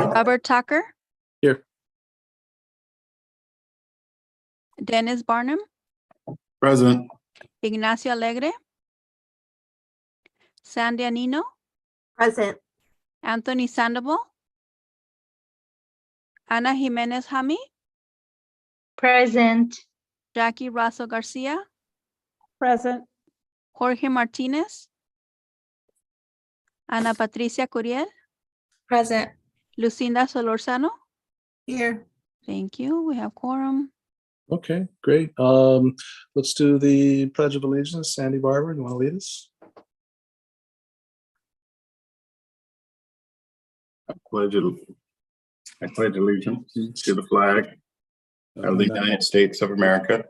Robert Tucker, Here. Dennis Barnum, Present. Ignacio Alegre, Sandy Anino, Present. Anthony Sandoval, Ana Jimenez Jami, Present. Jackie Razo Garcia, Present. Jorge Martinez, Ana Patricia Curiel, Present. Lucinda Solorzano. Here. Thank you. We have quorum. Okay, great. Let's do the Pledge of Allegiance. Sandy Barber, you want to lead us? I pledge allegiance to the flag of the United States of America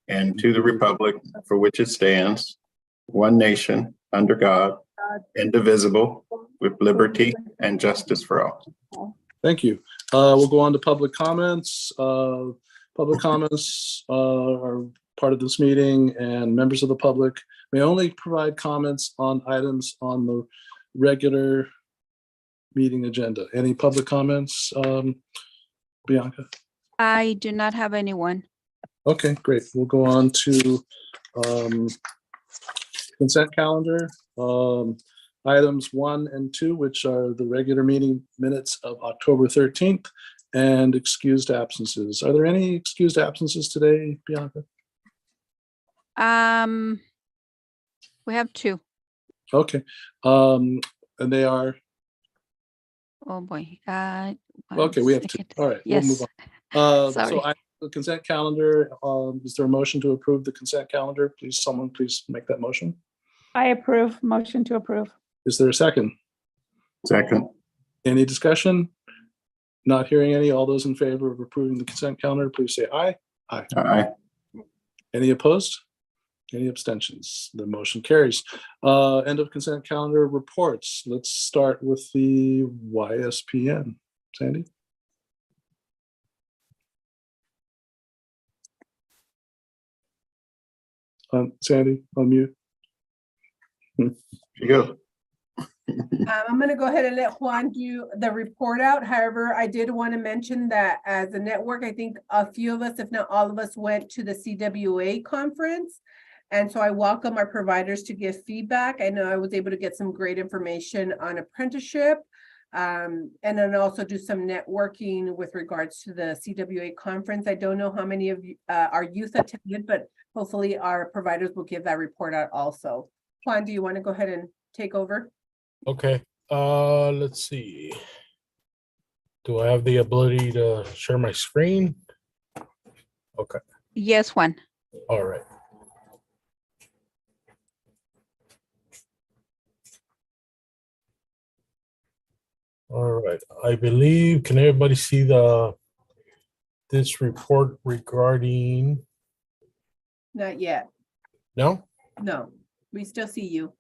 and to the republic for which it stands, one nation, under God, indivisible, with liberty and justice for all. Thank you. We'll go on to public comments. Public comments are part of this meeting, and members of the public may only provide comments on items on the regular meeting agenda. Any public comments, Bianca? I do not have anyone. Okay, great. We'll go on to consent calendar. Items 1 and 2, which are the regular meeting minutes of October 13th, and excused absences. Are there any excused absences today, Bianca? We have 2. Okay. And they are, Oh boy. okay, we have 2. All right, we'll move Yes. on. Sorry. So the consent calendar, is there a motion to approve the consent calendar? Someone please make that motion. I approve. Motion to approve. Is there a second? Second. Any discussion? Not hearing any. All those in favor of approving the consent calendar, please say aye. Aye. Aye. Any opposed? Any abstentions? The motion carries. End of consent calendar reports. Let's start with the YSPN. Sandy? Sandy, unmute. Here you go. I'm going to go ahead and let Juan do the report out. However, I did want to mention that as a network, I think a few of us, if not all of us, went to the CWA conference. And so I welcome our providers to give feedback. I know I was able to get some great information on apprenticeship, and then also do some networking with regards to the CWA conference. I don't know how many of you, our youth attended, but hopefully our providers will give that report out also. Juan, do you want to go ahead and take over? Okay, let's see. Do I have the ability to share my screen? Okay, Yes, Juan. all right. All right, I believe, can everybody see this report regarding, Not yet. no? No, we still see you.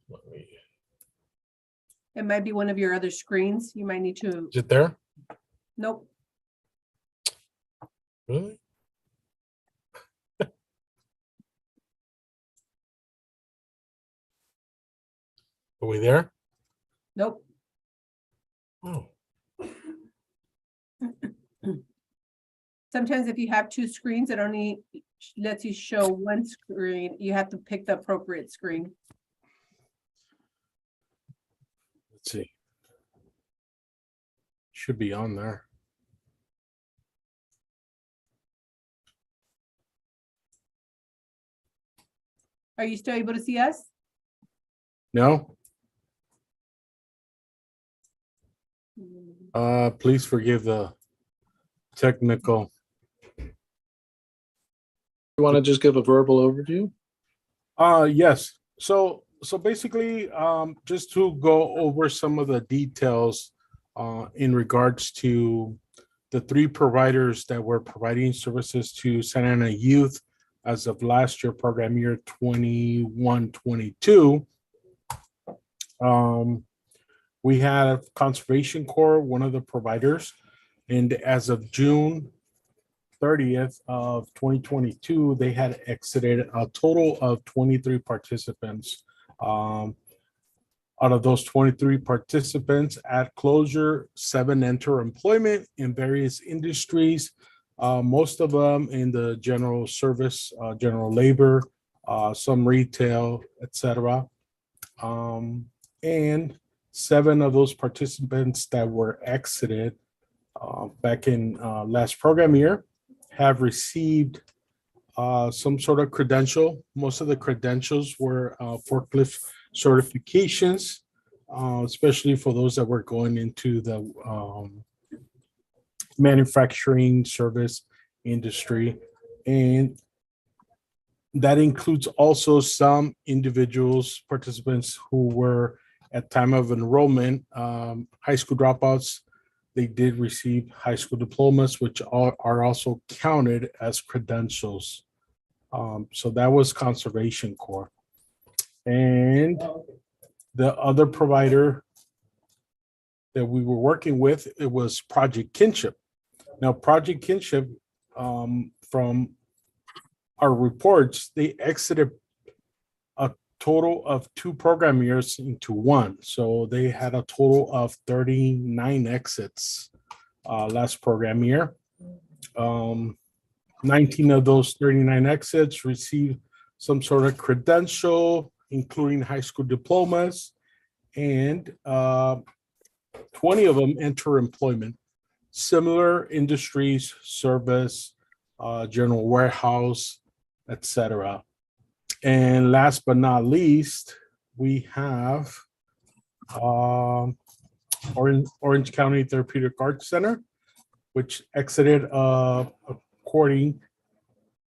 Let me- It might be one of your other screens. You might need to, Is it there? nope. Really? Are we there? Nope. Oh, Sometimes if you have 2 screens, it only lets you show one screen. You have to pick the appropriate screen. let's see. Should be on there. Are you still able to see us? No? Please forgive the technical. You want to just give a verbal overview? Yes. So basically, just to go over some of the details in regards to the 3 providers that were providing services to Santa Ana youth as of last year, program year 21-22. We have Conservation Corps, one of the providers, and as of June 30th of 2022, they had exited a total of 23 participants. Out of those 23 participants at closure, 7 enter employment in various industries, most of them in the general service, general labor, some retail, etc. And 7 of those participants that were exited back in last program year have received some sort of credential. Most of the credentials were forklift certifications, especially for those that were going into the manufacturing service industry. And that includes also some individuals, participants who were at time of enrollment, high school dropouts. They did receive high school diplomas, which are also counted as credentials. So that was Conservation Corps. And the other provider that we were working with, it was Project Kinship. Now, Project Kinship, from our reports, they exited a total of 2 program years into 1. So they had a total of 39 exits last program year. 19 of those 39 exits received some sort of credential, including high school diplomas, and 20 of them enter employment. Similar industries, service, general warehouse, etc. And last but not least, we have Orange County Therapeutic Arts Center, which exited, according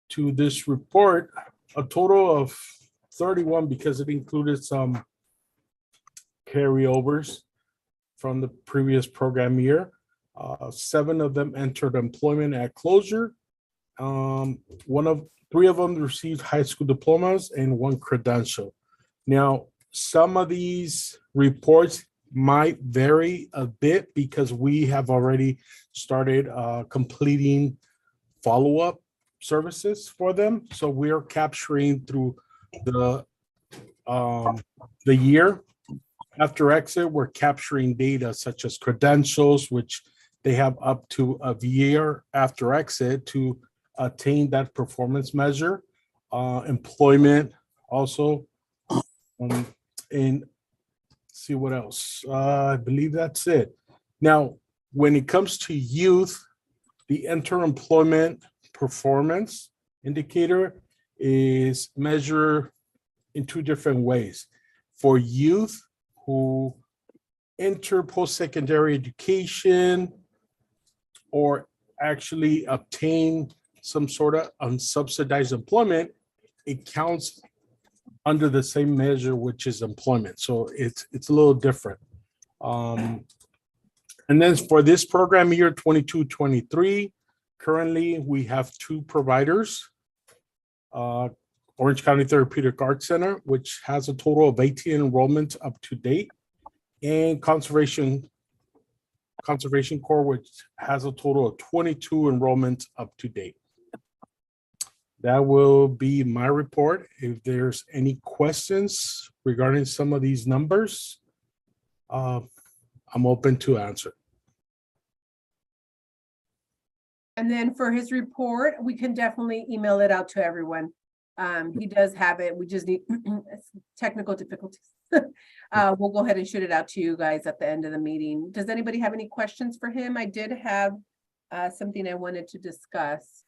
to this report, a total of 31 because it included some carryovers from the previous program year. 7 of them entered employment at closure. 3 of them received high school diplomas and 1 credential. Now, some of these reports might vary a bit because we have already started completing follow-up services for them. So we are capturing through the year after exit. We're capturing data such as credentials, which they have up to a year after exit to attain that performance measure. Employment also, and see what else. I believe that's it. Now, when it comes to youth, the inter-employment performance indicator is measured in 2 different ways. For youth who enter post-secondary education or actually obtain some sort of unsubsidized employment, it counts under the same measure, which is employment. So it's a little different. And then for this program year 22-23, currently we have 2 providers. Orange County Therapeutic Arts Center, which has a total of 18 enrollments up to date, and Conservation Corps, which has a total of 22 enrollments up to date. That will be my report. If there's any questions regarding some of these numbers, I'm open to answer. And then for his report, we can definitely email it out to everyone. He does have it. We just need technical difficulties. We'll go ahead and shoot it out to you guys at the end of the meeting. Does anybody have any questions for him? I did have something I wanted to discuss.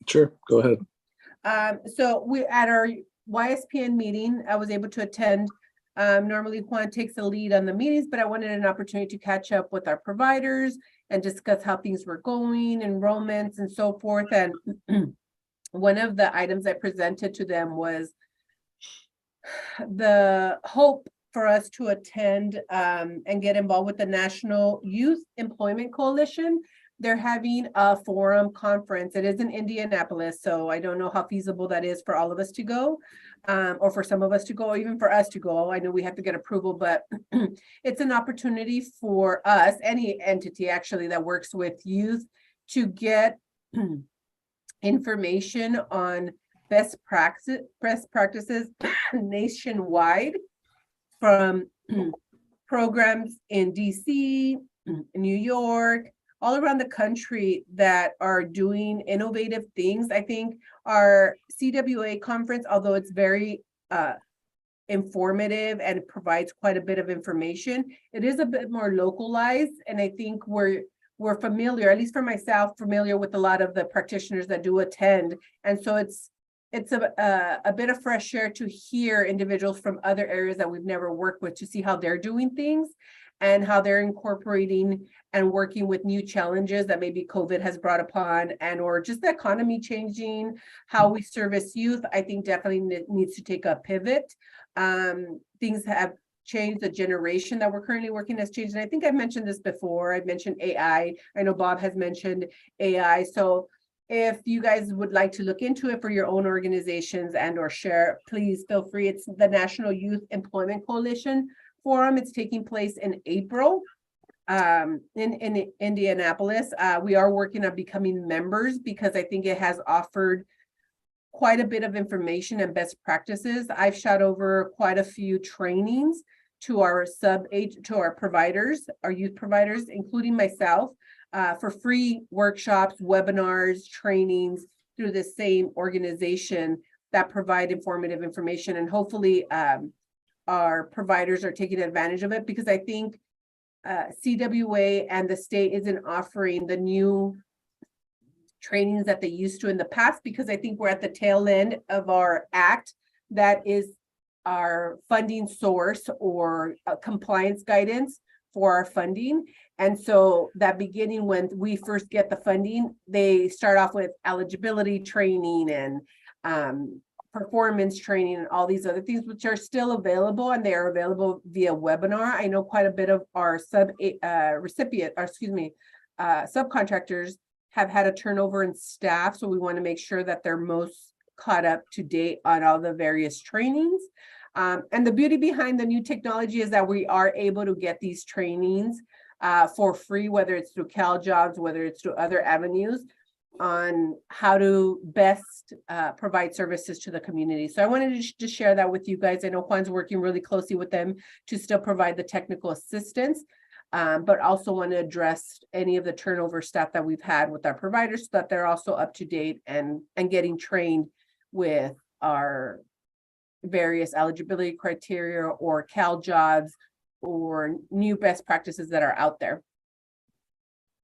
Sure, go ahead. So we, at our YSPN meeting, I was able to attend. Normally Juan takes the lead on the meetings, but I wanted an opportunity to catch up with our providers and discuss how things were going, enrollments and so forth. And one of the items I presented to them was the hope for us to attend and get involved with the National Youth Employment Coalition. They're having a forum conference. It is in Indianapolis, so I don't know how feasible that is for all of us to go, or for some of us to go, or even for us to go. I know we have to get approval, but it's an opportunity for us, any entity actually that works with youth, to get information on best practices nationwide from programs in DC, New York, all around the country that are doing innovative things. I think our CWA conference, although it's very informative and it provides quite a bit of information, it is a bit more localized. And I think we're familiar, at least for myself, familiar with a lot of the practitioners that do attend. And so it's a bit of fresh air to hear individuals from other areas that we've never worked with, to see how they're doing things and how they're incorporating and working with new challenges that maybe COVID has brought upon, and or just the economy changing, how we service youth. I think definitely needs to take a pivot. Things have changed. The generation that we're currently working has changed. And I think I mentioned this before. I mentioned AI. I know Bob has mentioned AI. So if you guys would like to look into it for your own organizations and or share, please feel free. It's the National Youth Employment Coalition Forum. It's taking place in April in Indianapolis. We are working on becoming members because I think it has offered quite a bit of information and best practices. I've shot over quite a few trainings to our providers, our youth providers, including myself, for free workshops, webinars, trainings through the same organization that provide informative information. And hopefully our providers are taking advantage of it, because I think CWA and the state isn't offering the new trainings that they used to in the past, because I think we're at the tail end of our act that is our funding source or compliance guidance for our funding. And so that beginning, when we first get the funding, they start off with eligibility training and performance training and all these other things, which are still available, and they are available via webinar. I know quite a bit of our subcontractors have had a turnover in staff. So we want to make sure that they're most caught up to date on all the various trainings. And the beauty behind the new technology is that we are able to get these trainings for free, whether it's through CalJobs, whether it's through other avenues, on how to best provide services to the community. So I wanted to just share that with you guys. I know Juan's working really closely with them to still provide the technical assistance, but also want to address any of the turnover stuff that we've had with our providers, so that they're also up to date and getting trained with our various eligibility criteria or CalJobs or new best practices that are out there.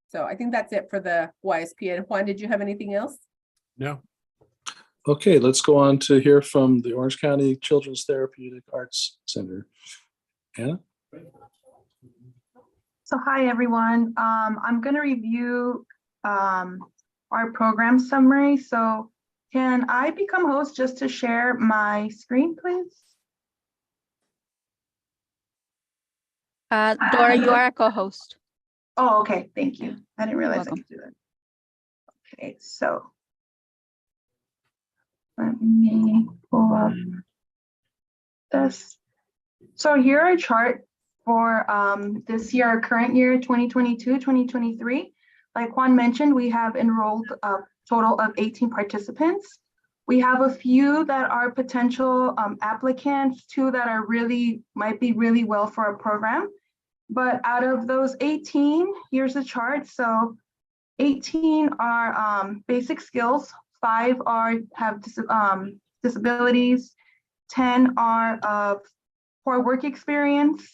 So I think that's it for the YSP. And Juan, did you have anything else? No. Okay, let's go on to hear from the Orange County Children's Therapeutic Arts Center. Anna? So hi, everyone. I'm going to review our program summary. So can I become host just to share my screen, please? Dora, you are a co-host. Oh, okay. Thank you. I didn't realize I Welcome. could do that. Okay, so let me pull up this. So here are a chart for this year, our current year, 2022, 2023. Like Juan mentioned, we have enrolled a total of 18 participants. We have a few that are potential applicants, 2 that are might be really well for our program. But out of those 18, here's the chart. So 18 are basic skills, 5 have disabilities, 10 are of poor work experience,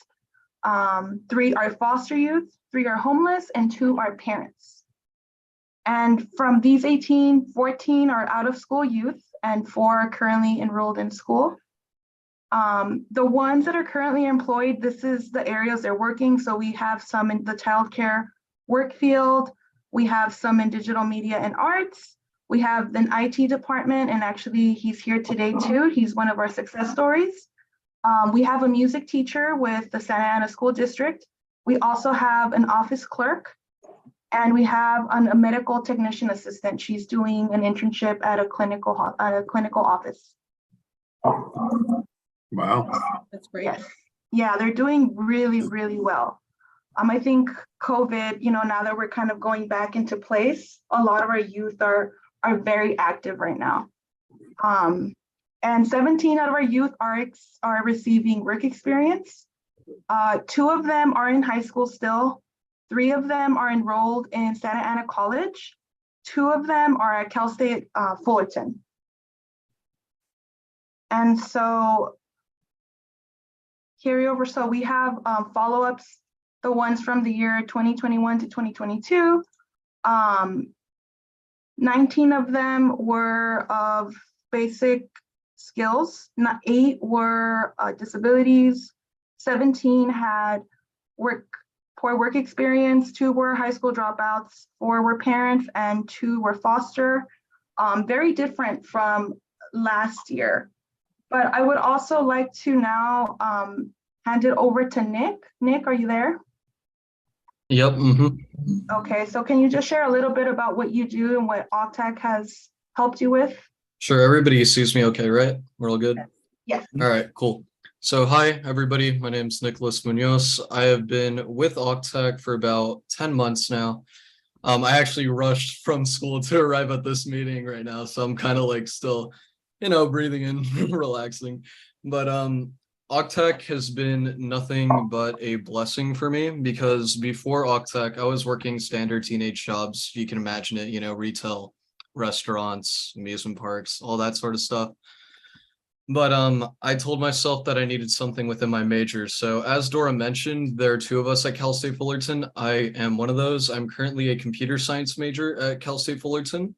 3 are foster youth, 3 are homeless, and 2 are parents. And from these 18, 14 are out of school youth and 4 are currently enrolled in school. The ones that are currently employed, this is the areas they're working. So we have some in the childcare work field. We have some in digital media and arts. We have an IT department, and actually he's here today too. He's one of our success stories. We have a music teacher with the Santa Ana School District. We also have an office clerk, and we have a medical technician assistant. She's doing an internship at a clinical office. Wow. That's great. Yes. Yeah, they're doing really, really well. I think COVID, now that we're kind of going back into place, a lot of our youth are very active right now. And 17 out of our youth are receiving work experience. 2 of them are in high school still. 3 of them are enrolled in Santa Ana College. 2 of them are at Cal State Fullerton. And so carryover, so we have follow-ups, the ones from the year 2021 to 2022. 19 of them were of basic skills, 8 were disabilities, 17 had poor work experience, 2 were high school dropouts, 4 were parents, and 2 were foster. Very different from last year. But I would also like to now hand it over to Nick. Nick, are you there? Yep. Okay, so can you just share a little bit about what you do and what OCTAC has helped you with? Sure. Everybody sees me okay, right? We're all good? Yes. All right, cool. So hi, everybody. My name is Nicholas Munoz. I have been with OCTAC for about 10 months now. I actually rushed from school to arrive at this meeting right now, so I'm kind of like still, breathing in, relaxing. But OCTAC has been nothing but a blessing for me because before OCTAC, I was working standard teenage jobs. You can imagine it, retail, restaurants, amusement parks, all that sort of stuff. But I told myself that I needed something within my major. So as Dora mentioned, there are 2 of us at Cal State Fullerton. I am one of those. I'm currently a computer science major at Cal State Fullerton.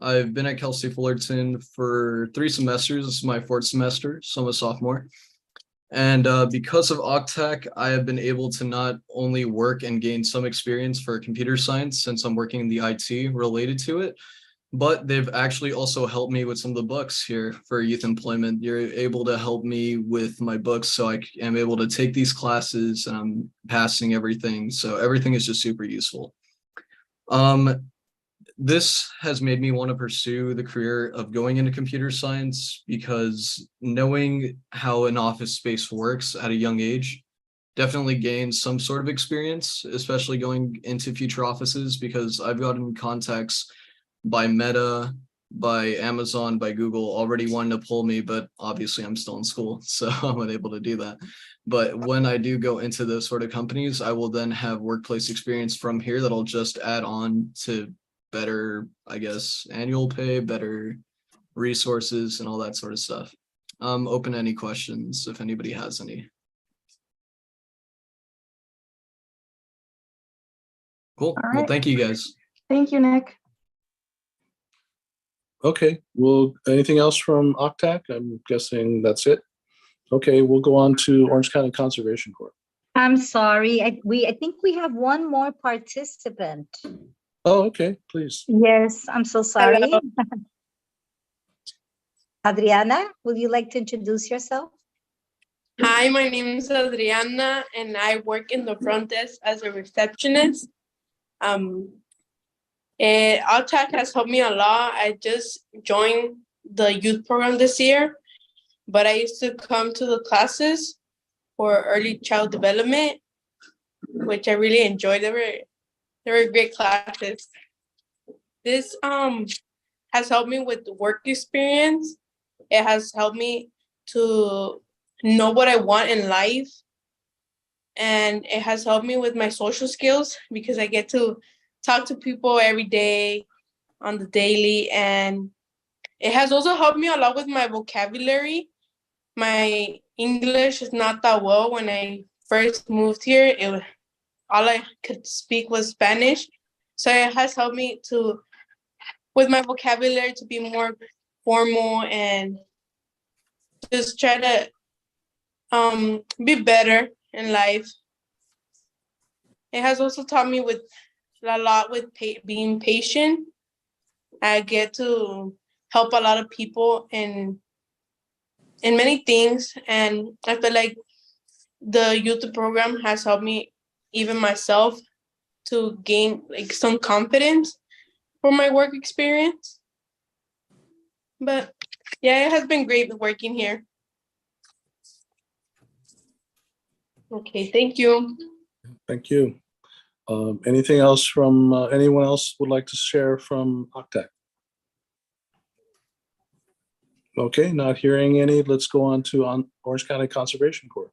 I've been at Cal State Fullerton for 3 semesters. This is my 4th semester, so I'm a sophomore. And because of OCTAC, I have been able to not only work and gain some experience for computer science since I'm working in the IT related to it, but they've actually also helped me with some of the books here for youth employment. You're able to help me with my books, so I am able to take these classes and I'm passing everything. So everything is just super useful. This has made me want to pursue the career of going into computer science because knowing how an office space works at a young age definitely gains some sort of experience, especially going into future offices, because I've gotten contacts by Meta, by Amazon, by Google already wanting to pull me, but obviously I'm still in school, so I'm unable to do that. But when I do go into those sort of companies, I will then have workplace experience from here that'll just add on to better, I guess, annual pay, better resources, and all that sort of stuff. Open to any questions if anybody has any. Cool. All Well, right. thank you guys. Thank you, Nick. Okay, well, anything else from OCTAC? I'm guessing that's it. Okay, we'll go on to Orange County Conservation Corp. I'm sorry. I think we have one more participant. Oh, okay, please. Yes, I'm so sorry. Hello. Adriana, would you like to introduce yourself? Hi, my name is Adriana, and I work in the front desk as a receptionist. OCTAC has helped me a lot. I just joined the youth program this year, but I used to come to the classes for early child development, which I really enjoyed. They were great classes. This has helped me with work experience. It has helped me to know what I want in life. And it has helped me with my social skills because I get to talk to people every day on the daily. And it has also helped me a lot with my vocabulary. My English is not that well. When I first moved here, all I could speak was Spanish. So it has helped me with my vocabulary to be more formal and just try to be better in life. It has also taught me a lot with being patient. I get to help a lot of people in many things, and I feel like the youth program has helped me, even myself, to gain like some confidence for my work experience. But yeah, it has been great working here. Okay, thank you. Thank you. Anything else from anyone else would like to share from OCTAC? Okay, not hearing any. Let's go on to Orange County Conservation Corps.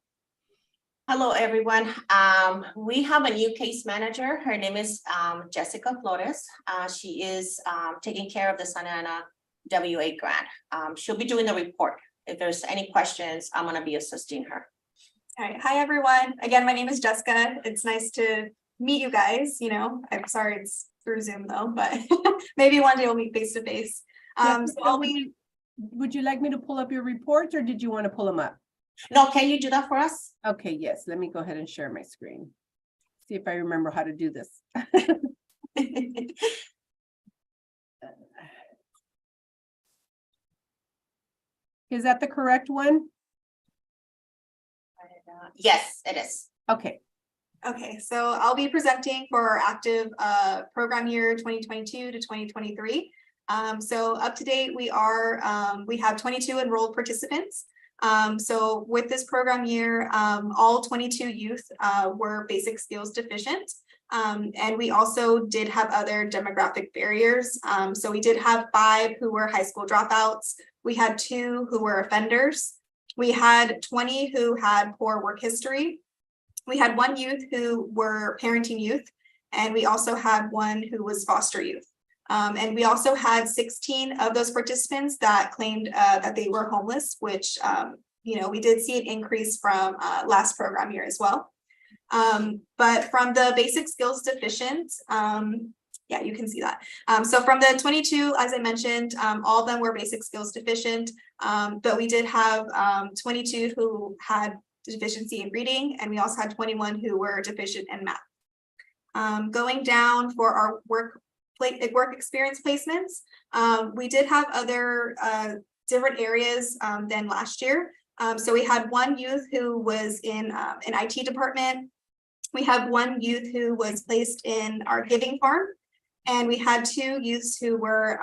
Hello, everyone. We have a new case manager. Her name is Jessica Flores. She is taking care of the Santa Ana WA grant. She'll be doing the report. If there's any questions, I'm gonna be assisting her. All right. Hi, everyone. Again, my name is Jessica. It's nice to meet you guys. You know, I'm sorry it's through Zoom though, but maybe one day we'll meet face to face. So I'll be. Would you like me to pull up your reports or did you want to pull them up? No, can you do that for us? Okay, yes, let me go ahead and share my screen. See if I remember how to do this. Is that the correct one? Yes, it is. Okay. Okay, so I'll be presenting for our active program year 2022 to 2023. So up to date, we have 22 enrolled participants. So with this program year, all 22 youth were basic skills deficient. And we also did have other demographic barriers. So we did have 5 who were high school dropouts. We had 2 who were offenders. We had 20 who had poor work history. We had 1 youth who were parenting youth. And we also had 1 who was foster youth. And we also had 16 of those participants that claimed that they were homeless, which, you know, we did see an increase from last program year as well. But from the basic skills deficient, yeah, you can see that. So from the 22, as I mentioned, all of them were basic skills deficient, but we did have 22 who had deficiency in reading, and we also had 21 who were deficient in math. Going down for our work experience placements, we did have other different areas than last year. So we had 1 youth who was in an IT department. We have 1 youth who was placed in our giving farm, and we had 2 youths who were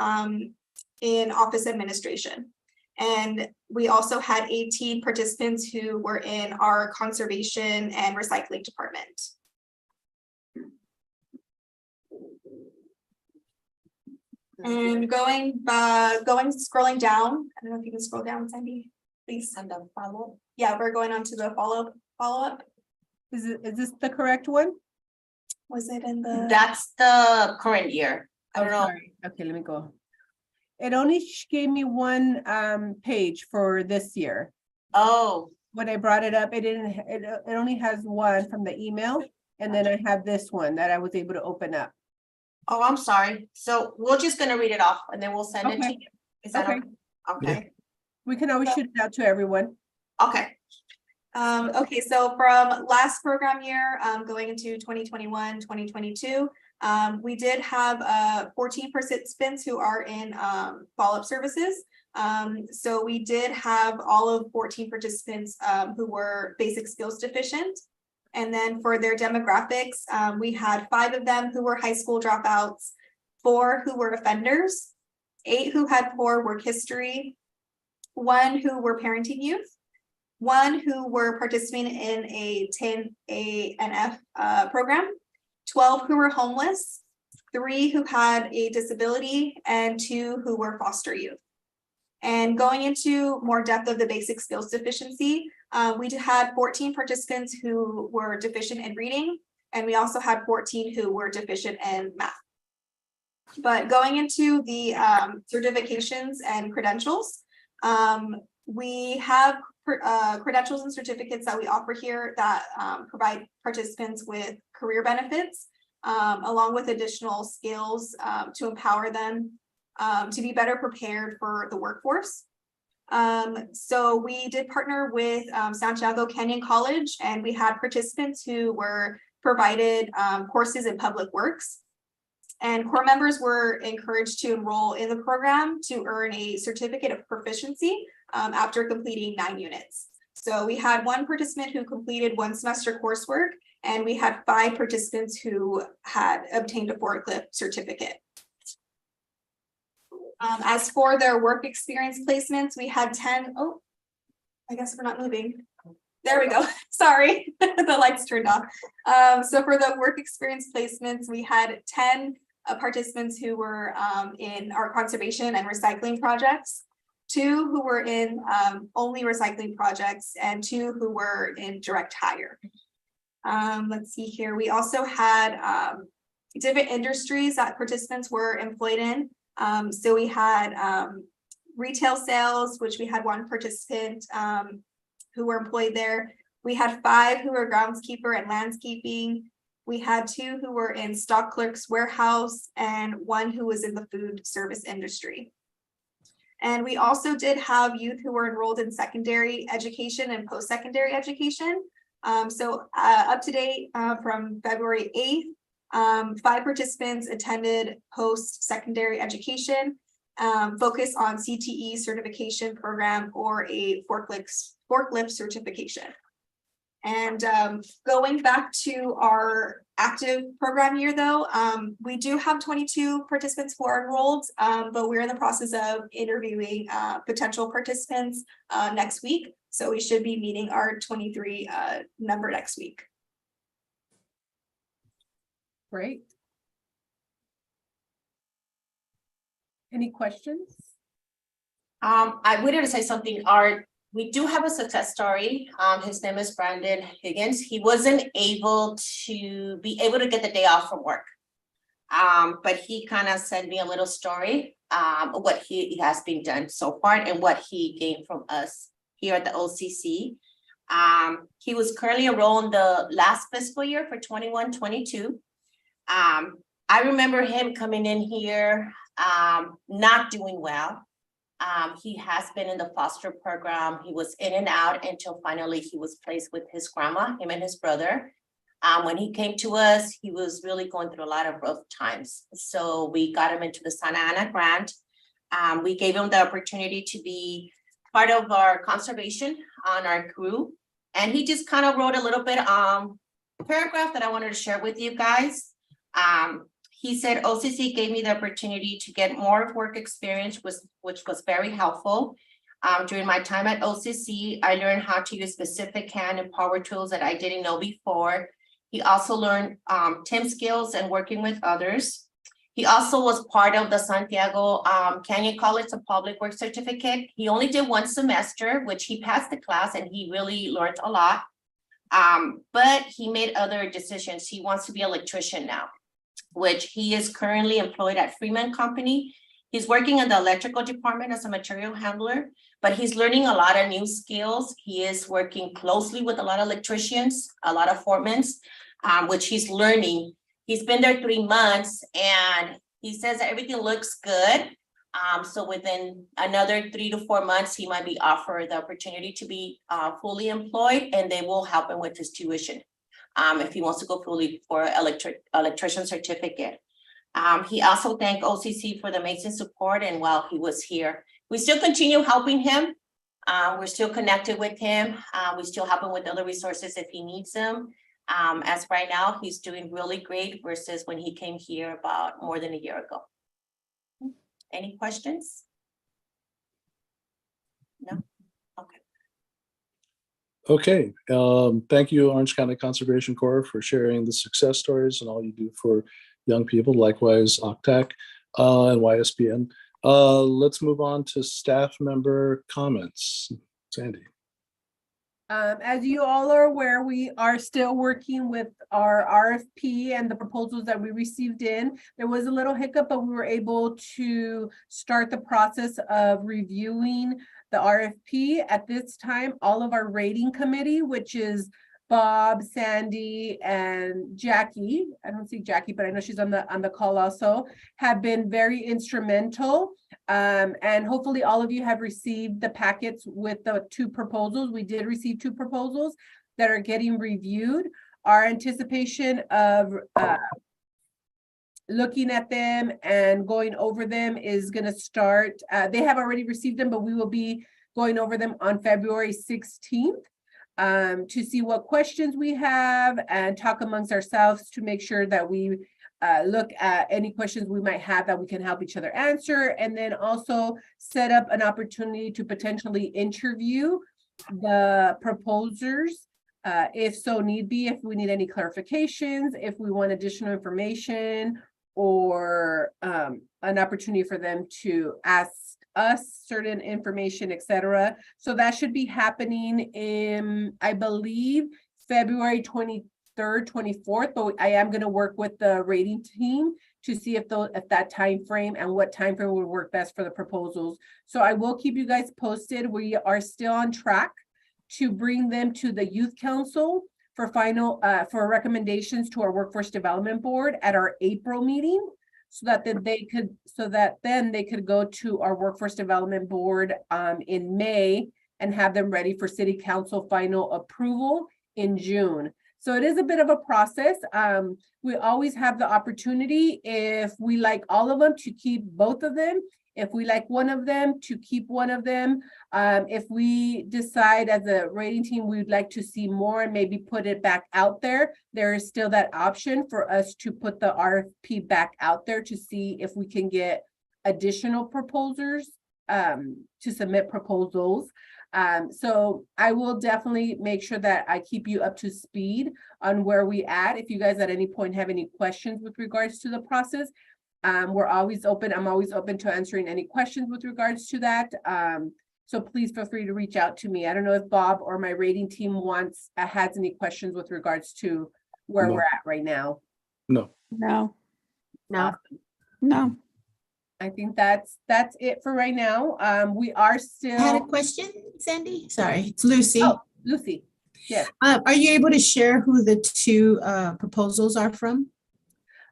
in office administration. And we also had 18 participants who were in our conservation and recycling department. And scrolling down, I don't know if you can scroll down, Sandy, please. And the follow-up. Yeah, we're going on to the follow-up. Is this the correct one? Was it in the? That's the current year. I don't know. Sorry. Okay, let me go. It only gave me 1 page for this year. Oh, When I brought it up, it only has 1 from the email. And then I have this one that I was able to open up. oh, I'm sorry. So we're just gonna read it off and then we'll send it to Okay. you. Is that Okay. okay? We can always shoot it out to everyone. Okay. Okay, so from last program year, going into 2021, 2022, we did have 14 participants who are in follow-up services. So we did have all of 14 participants who were basic skills deficient. And then for their demographics, we had 5 of them who were high school dropouts, 4 who were offenders, 8 who had poor work history, 1 who were parenting youth, 1 who were participating in a 10A&F program, 12 who were homeless, 3 who had a disability, and 2 who were foster youth. And going into more depth of the basic skills deficiency, we had 14 participants who were deficient in reading, and we also had 14 who were deficient in math. But going into the certifications and credentials, we have credentials and certificates that we offer here that provide participants with career benefits, along with additional skills to empower them to be better prepared for the workforce. So we did partner with Santiago Canyon College, and we had participants who were provided courses in public works. And core members were encouraged to enroll in the program to earn a certificate of proficiency after completing 9 units. So we had 1 participant who completed 1 semester coursework, and we had 5 participants who had obtained a forklift certificate. As for their work experience placements, we had 10. Oh, I guess we're not moving. There we go. Sorry, the lights turned off. So for the work experience placements, we had 10 participants who were in our conservation and recycling projects. 2 who were in only recycling projects, and 2 who were in direct hire. Let's see here. We also had different industries that participants were employed in. So we had retail sales, which we had 1 participant who were employed there. We had 5 who were groundskeeper and landscaping. We had 2 who were in stock clerk's warehouse and 1 who was in the food service industry. And we also did have youth who were enrolled in secondary education and post-secondary education. So up to date from February 8th, 5 participants attended post-secondary education, focus on CTE certification program or a forklift certification. And going back to our active program year though, we do have 22 participants who are enrolled, but we're in the process of interviewing potential participants next week. So we should be meeting our 23 number next week. Great. Any questions? I wanted to say something. We do have a success story. His name is Brandon Higgins. He wasn't able to get the day off from work. But he kind of sent me a little story of what he has been done so far and what he gained from us here at the OCC. He was currently enrolled in the last fiscal year for 21-22. I remember him coming in here not doing well. He has been in the foster program. He was in and out until finally he was placed with his grandma, him and his brother. When he came to us, he was really going through a lot of rough times. So we got him into the Santa Ana grant. We gave him the opportunity to be part of our conservation on our crew. And he just kind of wrote a little bit paragraph that I wanted to share with you guys. He said, OCC gave me the opportunity to get more work experience, which was very helpful. During my time at OCC, I learned how to use specific hand and power tools that I didn't know before. He also learned team skills and working with others. He also was part of the Santiago Canyon College of Public Works certificate. He only did 1 semester, which he passed the class and he really learned a lot. But he made other decisions. He wants to be an electrician now, which he is currently employed at Freeman Company. He's working in the electrical department as a material handler, but he's learning a lot of new skills. He is working closely with a lot of electricians, a lot of foremen, which he's learning. He's been there 3 months and he says that everything looks good. So within another 3 to 4 months, he might be offered the opportunity to be fully employed, and they will help him with his tuition. If he wants to go fully for electrician certificate. He also thanked OCC for the amazing support and while he was here. We still continue helping him. We're still connected with him. We still help him with other resources if he needs them. As right now, he's doing really great versus when he came here about more than a year ago. Any questions? No? Okay. Okay, thank you, Orange County Conservation Corps, for sharing the success stories and all you do for young people. Likewise, OCTAC and YSBN. Let's move on to staff member comments. Sandy. As you all are aware, we are still working with our RFP and the proposals that we received in. There was a little hiccup, but we were able to start the process of reviewing the RFP. At this time, all of our rating committee, which is Bob, Sandy, and Jackie. I don't see Jackie, but I know she's on the call also, have been very instrumental. And hopefully all of you have received the packets with the 2 proposals. We did receive 2 proposals that are getting reviewed. Our anticipation of looking at them and going over them is going to start. They have already received them, but we will be going over them on February 16th. To see what questions we have and talk amongst ourselves to make sure that we look at any questions we might have that we can help each other answer, and then also set up an opportunity to potentially interview the proposers if so need be, if we need any clarifications, if we want additional information, or an opportunity for them to ask us certain information, etc. So that should be happening in, I believe, February 23rd, 24th, but I am going to work with the rating team to see if that time frame and what time frame would work best for the proposals. So I will keep you guys posted. We are still on track to bring them to the youth council for final for recommendations to our workforce development board at our April meeting, so that then they could go to our workforce development board in May and have them ready for city council final approval in June. So it is a bit of a process. We always have the opportunity, if we like all of them, to keep both of them. If we like one of them, to keep one of them. If we decide as a rating team, we'd like to see more and maybe put it back out there, there is still that option for us to put the RFP back out there to see if we can get additional proposers to submit proposals. So I will definitely make sure that I keep you up to speed on where we at. If you guys at any point have any questions with regards to the process, we're always open. I'm always open to answering any questions with regards to that. So please feel free to reach out to me. I don't know if Bob or my rating team has any questions with regards to where we're at right now. No. No, No. no. I think that's it for right now. We are still. I had a question, Sandy. Sorry, it's Lucy. Oh, Lucy. Yes. Are you able to share who the two proposals are from?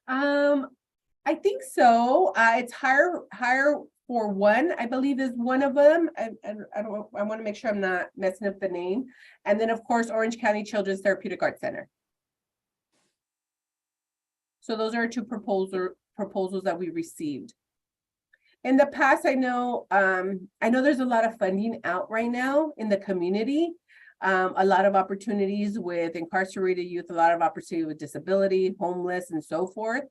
I think so. It's higher for one, I believe, is one of them. I want to make sure I'm not messing up the name. And then, of course, Orange County Children's Therapeutic Arts Center. So those are two proposals that we received. In the past, I know there's a lot of funding out right now in the community. A lot of opportunities with incarcerated youth, a lot of opportunity with disability, homeless, and so forth.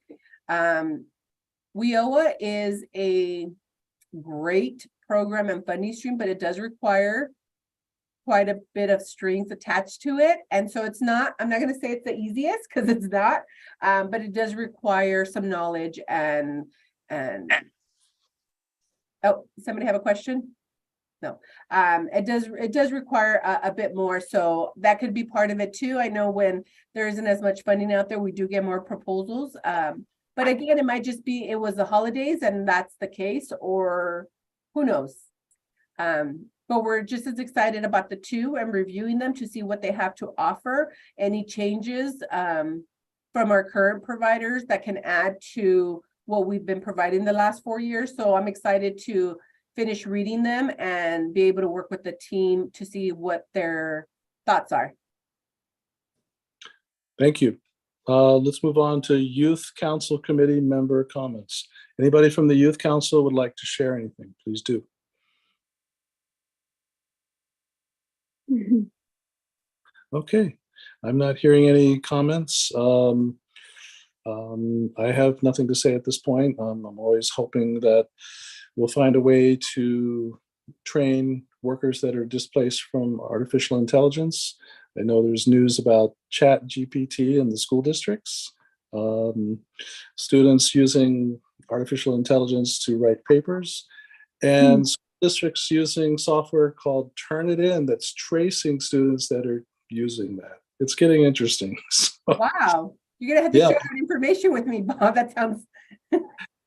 WIOA is a great program and funding stream, but it does require quite a bit of strings attached to it. And so it's not, I'm not going to say it's the easiest, because it's not, but it does require some knowledge and oh, somebody have a question? No, it does require a bit more. So that could be part of it too. I know when there isn't as much funding out there, we do get more proposals. But again, it might just be, it was the holidays and that's the case, or who knows? But we're just as excited about the two and reviewing them to see what they have to offer, any changes from our current providers that can add to what we've been providing the last 4 years. So I'm excited to finish reading them and be able to work with the team to see what their thoughts are. Thank you. Let's move on to Youth Council Committee member comments. Anybody from the Youth Council would like to share anything, please do. Okay, I'm not hearing any comments. I have nothing to say at this point. I'm always hoping that we'll find a way to train workers that are displaced from artificial intelligence. I know there's news about Chat GPT in the school districts. Students using artificial intelligence to write papers, and school districts using software called Turnitin that's tracing students that are using that. It's getting interesting. So, Wow, you're gonna have to share that information with me, Bob. That sounds.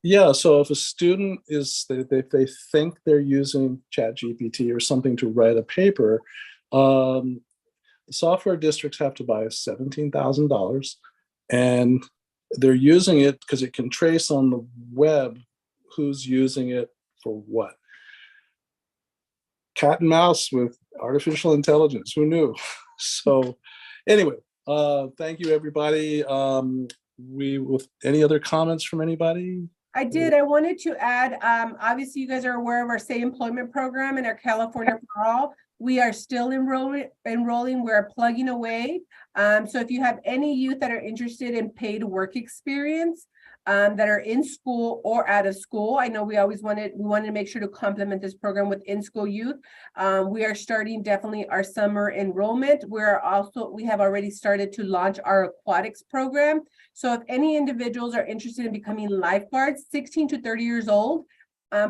Yeah, so if a student if they think they're using Chat GPT or something to write a paper, the software districts have to buy $17,000, and they're using it because it can trace on the web who's using it for what. Cat and mouse with artificial intelligence, who knew? So anyway, thank you, everybody. With any other comments from anybody? I did. I wanted to add, obviously you guys are aware of our Say Employment program and our California for All. We are still enrolling. We're plugging away. So if you have any youth that are interested in paid work experience, that are in school or out of school, I know we wanted to make sure to complement this program with in-school youth. We are starting definitely our summer enrollment. We have already started to launch our aquatics program. So if any individuals are interested in becoming lifeguards, 16 to 30 years old,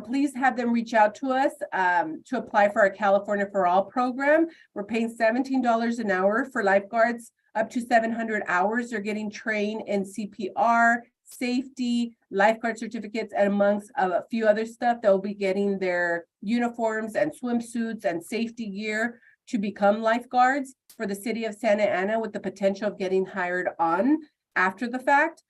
please have them reach out to us to apply for our California for All program. We're paying $17 an hour for lifeguards up to 700 hours. They're getting trained in CPR, safety, lifeguard certificates, and amongst a few other stuff. They'll be getting their uniforms and swimsuits and safety gear to become lifeguards for the city of Santa Ana, with the potential of getting hired on after the fact.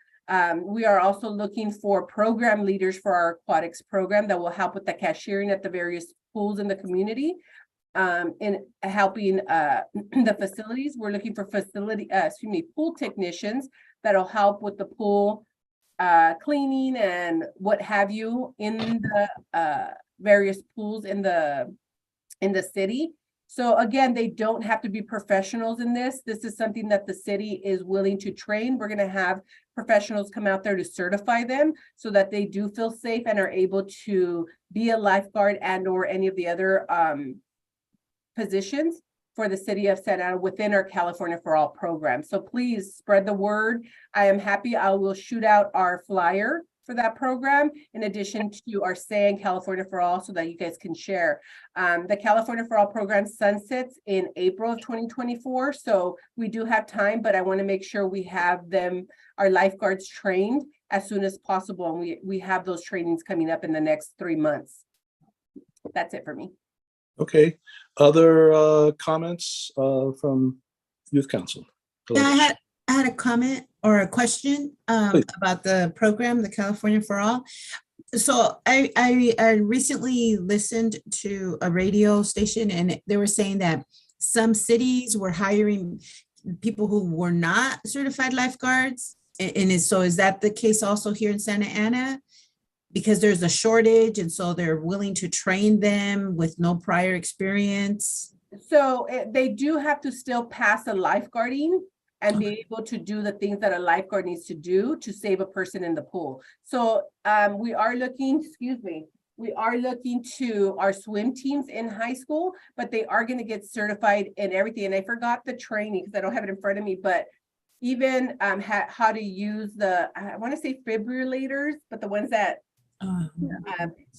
We are also looking for program leaders for our aquatics program that will help with the cashiering at the various pools in the community. In helping the facilities. We're looking for pool technicians that'll help with the pool cleaning and what have you in the various pools in the city. So again, they don't have to be professionals in this. This is something that the city is willing to train. We're going to have professionals come out there to certify them so that they do feel safe and are able to be a lifeguard and or any of the other positions for the city of Santa Ana within our California for All program. So please spread the word. I am happy. I will shoot out our flyer for that program in addition to our say in California for All so that you guys can share. The California for All program sunsets in April of 2024. So we do have time, but I want to make sure we have them, our lifeguards, trained as soon as possible. And we have those trainings coming up in the next 3 months. That's it for me. Okay, other comments from Youth Council? Yeah, I had a comment or a question Please. about the program, the California for All. So I recently listened to a radio station and they were saying that some cities were hiring people who were not certified lifeguards. So is that the case also here in Santa Ana? Because there's a shortage and so they're willing to train them with no prior experience. So they do have to still pass a lifeguarding and be able to do the things that a lifeguard needs to do to save a person in the pool. So we are looking to our swim teams in high school, but they are going to get certified in everything. And I forgot the training because I don't have it in front of me, but even how to use the, I want to say defibrillators, but the ones that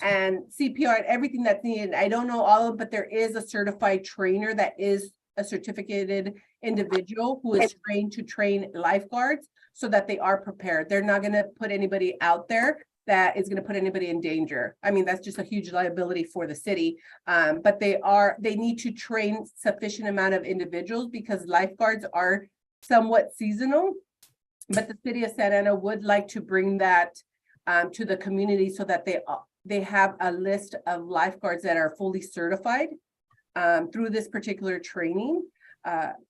and CPR and everything that's needed. I don't know all of them, but there is a certified trainer that is a certificated individual who is trained to train lifeguards so that they are prepared. They're not going to put anybody out there that is going to put anybody in danger. I mean, that's just a huge liability for the city. But they need to train sufficient amount of individuals because lifeguards are somewhat seasonal. But the city of Santa Ana would like to bring that to the community so that they have a list of lifeguards that are fully certified through this particular training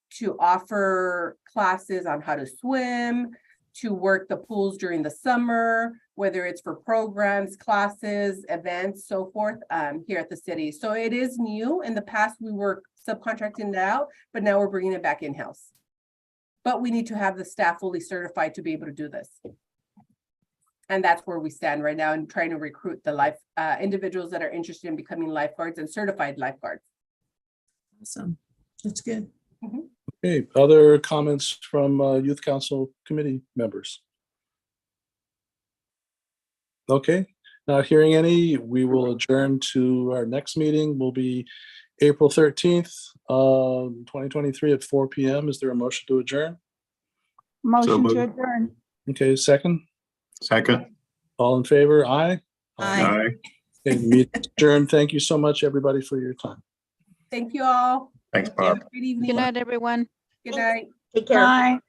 to offer classes on how to swim, to work the pools during the summer, whether it's for programs, classes, events, so forth, here at the city. So it is new. In the past, we were subcontracting it out, but now we're bringing it back in-house. But we need to have the staff fully certified to be able to do this. And that's where we stand right now in trying to recruit the individuals that are interested in becoming lifeguards and certified lifeguards. Awesome. That's good. Okay, other comments from Youth Council committee members? Okay, not hearing any, we will adjourn to our next meeting. Will be April 13th, 2023 at 4 p.m. Is there a motion to adjourn? Motion moved. to adjourn. Okay, second. Second. All in favor? Aye. Aye. Okay, meeting adjourned. Thank you so much, everybody, for your time. Thank you all. Thanks, Have Bob. a Good evening. Good night, everyone. Good night. Take care. Bye.